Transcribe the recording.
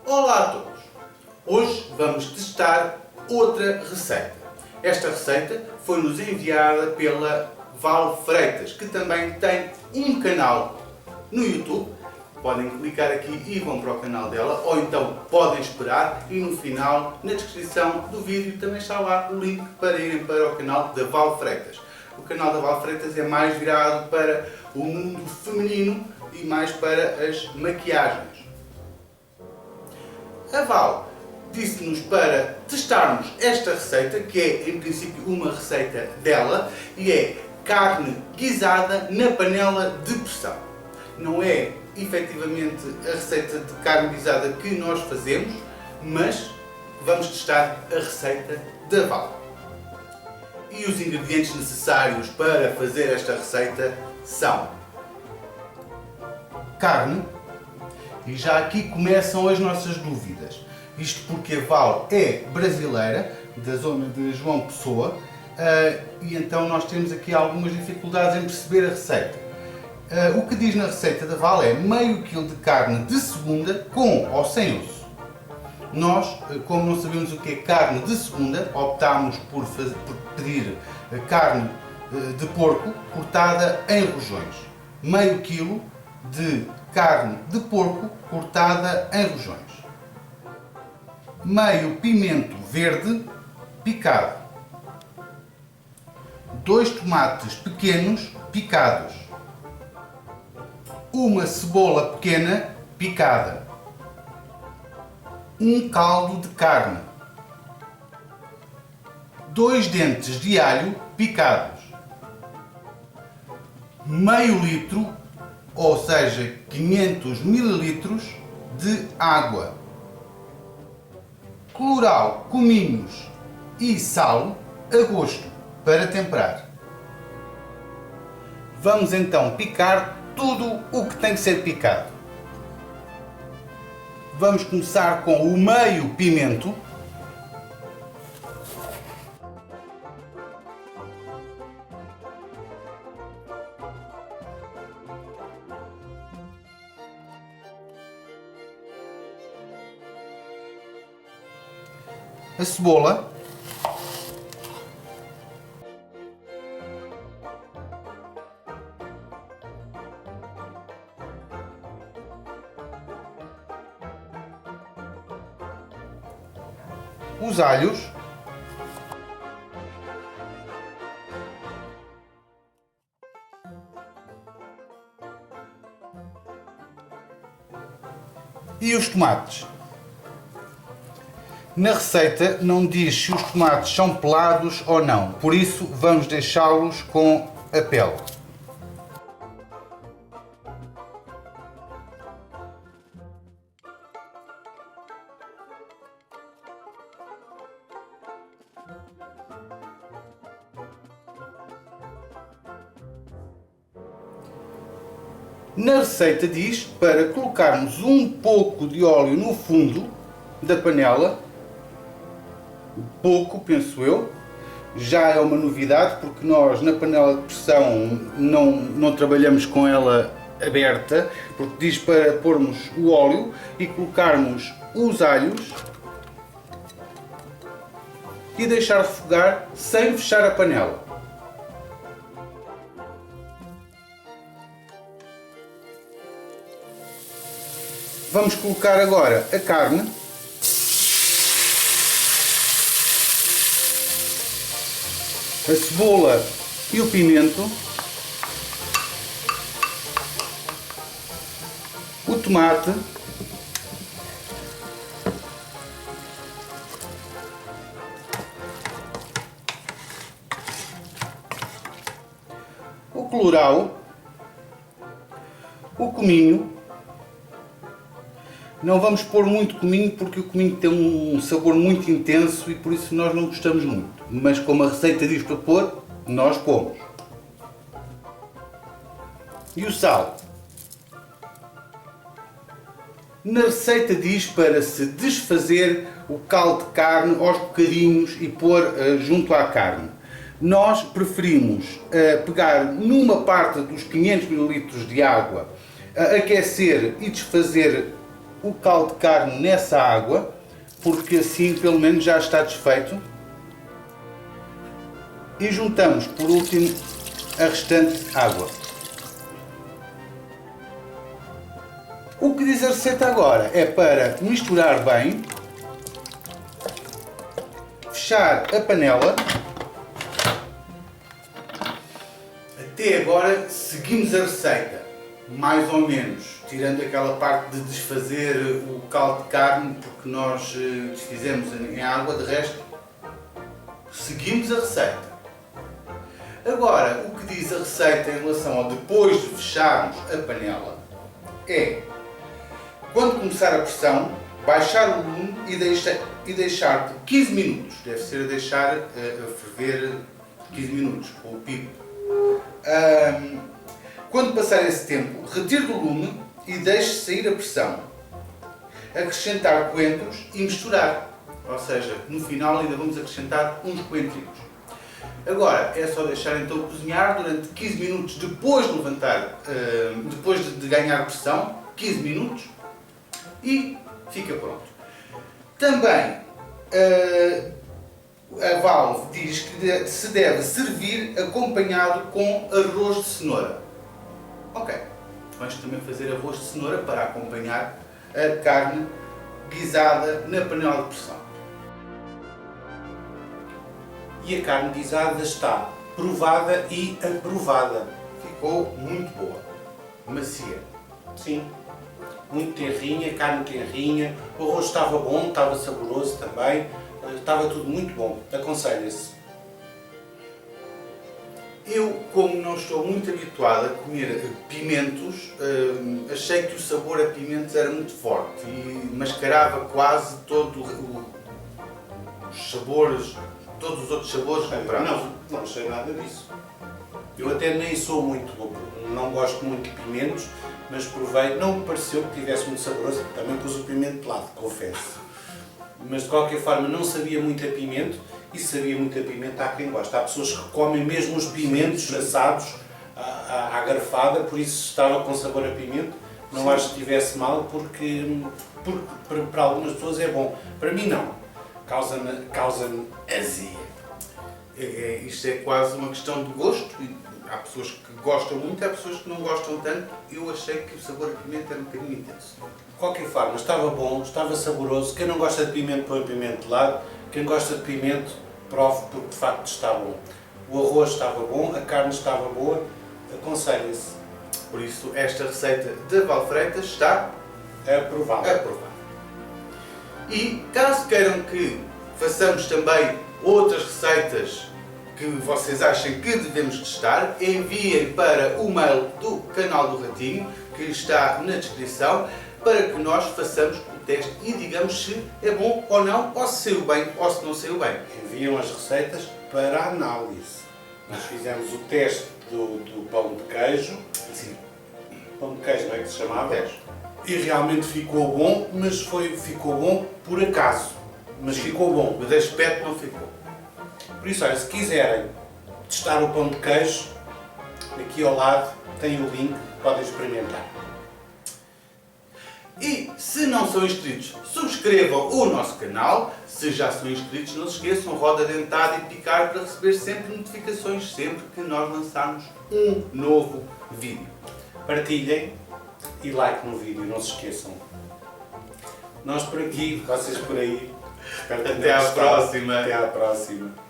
Olá a todos! Hoje vamos testar outra receita. Esta receita foi-nos enviada pela Val Freitas, que também tem um canal no YouTube. Podem clicar aqui e vão para o canal dela, ou então podem esperar e no final, na descrição do vídeo, também está lá o link para irem para o canal da Val Freitas. O canal da Val Freitas é mais virado para o mundo feminino e mais para as maquiagens. A Val disse-nos para testarmos esta receita, que é em princípio uma receita dela, e é carne guisada na panela de pressão. Não é efetivamente a receita de carne guisada que nós fazemos, mas vamos testar a receita da Val. E os ingredientes necessários para fazer esta receita são carne, e já aqui começam as nossas dúvidas. Isto porque a Val é brasileira, da zona de João Pessoa, e então nós temos aqui algumas dificuldades em perceber a receita. O que diz na receita da Val é meio quilo de carne de segunda com ou sem osso. Nós, como não sabemos o que é carne de segunda, optámos por pedir carne de porco cortada em rojões. Meio quilo de carne de porco cortada em rojões. Meio pimento verde picado. 2 tomates pequenos picados. Uma cebola pequena picada. Um caldo de carne. 2 dentes de alho picados. Meio litro, ou seja, 500 ml de água. Colorau, cominhos e sal a gosto para temperar. Vamos então picar tudo o que tem que ser picado. Vamos começar com o meio pimento. A cebola. Os alhos. E os tomates. Na receita não diz se os tomates são pelados ou não, por isso vamos deixá-los com a pele. Na receita diz para colocarmos um pouco de óleo no fundo da panela. Pouco, penso eu, já é uma novidade porque nós na panela de pressão não trabalhamos com ela aberta, porque diz para pormos o óleo e colocarmos os alhos e deixar refogar sem fechar a panela. Vamos colocar agora a carne. A cebola e o pimento, o tomate, o colorau, o cominho. Não vamos pôr muito cominho porque o cominho tem um sabor muito intenso e por isso nós não gostamos muito. Mas como a receita diz para pôr, nós pomos. E o sal. Na receita diz para se desfazer o caldo de carne aos bocadinhos e pôr junto à carne. Nós preferimos pegar numa parte dos 500 ml de água, aquecer e desfazer o caldo de carne nessa água, porque assim pelo menos já está desfeito. E juntamos por último a restante água. O que diz a receita agora é para misturar bem, fechar a panela. Até agora seguimos a receita, mais ou menos, tirando aquela parte de desfazer o caldo de carne, porque nós desfizemos em água, de resto seguimos a receita. Agora, o que diz a receita em relação ao depois de fecharmos a panela é, quando começar a pressão, baixar o lume e deixar por 15 minutos. Deve ser a deixar a ferver 15 minutos, com o pico. Quando passar esse tempo, retire do lume e deixe sair a pressão. Acrescentar coentros e misturar. Ou seja, no final ainda vamos acrescentar uns coentrinhos. Agora é só deixar então cozinhar durante 15 minutos depois de levantar, depois de ganhar pressão, 15 minutos, e fica pronto. Também a Valve diz que se deve servir acompanhado com arroz de cenoura. Ok, vamos também fazer arroz de cenoura para acompanhar a carne guisada na panela de pressão. E a carne guisada está provada e aprovada. Ficou muito boa, macia. Sim, muito tenrinha, carne tenrinha, o arroz estava bom, estava saboroso também, estava tudo muito bom, aconselha-se. Eu, como não estou muito habituado a comer pimentos, achei que o sabor a pimentos era muito forte e mascarava quase todos os sabores, todos os outros sabores comprados. Não achei nada disso. Eu até nem sou muito, não gosto muito de pimentos, mas provei, não me pareceu que tivesse muito saboroso, também pus o pimento de lado, confesso. Mas de qualquer forma não sabia muito a pimento, e sabia muito a pimento há quem gosta. Há pessoas que comem mesmo os pimentos assados à garfada, por isso estava com sabor a pimento. Não Sim. Acho que estivesse mal, porque para algumas pessoas é bom. Para mim não, causa-me azia. Isto é quase uma questão de gosto. Há pessoas que gostam muito, há pessoas que não gostam tanto. Eu achei que o sabor a pimenta era um bocadinho intenso. De qualquer forma, estava bom, estava saboroso. Quem não gosta de pimento, põe pimento de lado. Quem gosta de pimento, prove, porque de facto está bom. O arroz estava bom, a carne estava boa, aconselha-se. Por isso, esta receita de Valfreitas está aprovada. E caso queiram que façamos também outras receitas que vocês achem que devemos testar, enviem para o mail do canal do Ratinho, que está na descrição, para que nós façamos o teste e digamos se é bom ou não, ou se saiu bem ou se não saiu bem. Enviam as receitas para análise. Nós fizemos o teste do pão de queijo. Sim. Pão de queijo, não é que se chamava? Queijo. E realmente ficou bom, mas ficou bom por acaso. Mas ficou bom. O de aspecto não ficou. Por isso, olha, se quiserem testar o pão de queijo, aqui ao lado tem o link, podem experimentar. E se não são inscritos, subscrevam o nosso canal. Se já são inscritos, não se esqueçam, roda dentada e picar para receber sempre notificações, sempre que nós lançarmos um novo vídeo. Partilhem e like no vídeo, não se esqueçam. Nós por aqui, vocês por aí. Até à próxima. Até à próxima.